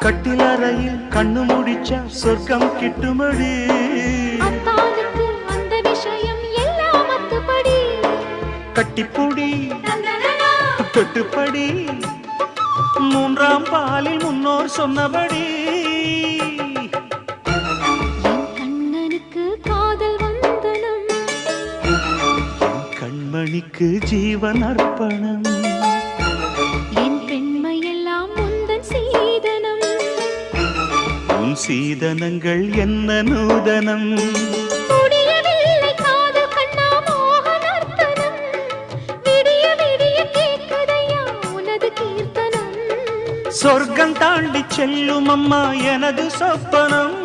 கட்டிலறையில் கண்ணு முடிச்சா சொர்க்கம் கிட்டுமடி. அந்த விஷயம் எல்லாம் அத்துப்படி. கட்டிப்பூடி தொட்டுப்படி மூன்றாம் பாலில் முன்னோர் சொன்னபடி. என் கண்ணனுக்கு காதல் வந்தனம், என் கண்மணிக்கு ஜீவன் அர்ப்பணம். என் பெண்மையெல்லாம் முந்தன் சீதனம். உன் சீதனங்கள் என்ன நூதனம். முடியவில்லை காதல் கண்ணா மோகனர்த்தனம். விடிய விடிய கேட்குதையா உனது கீர்த்தனம். சொர்க்கம் தாண்டி செல்லும் அம்மா எனது சொப்பனம்.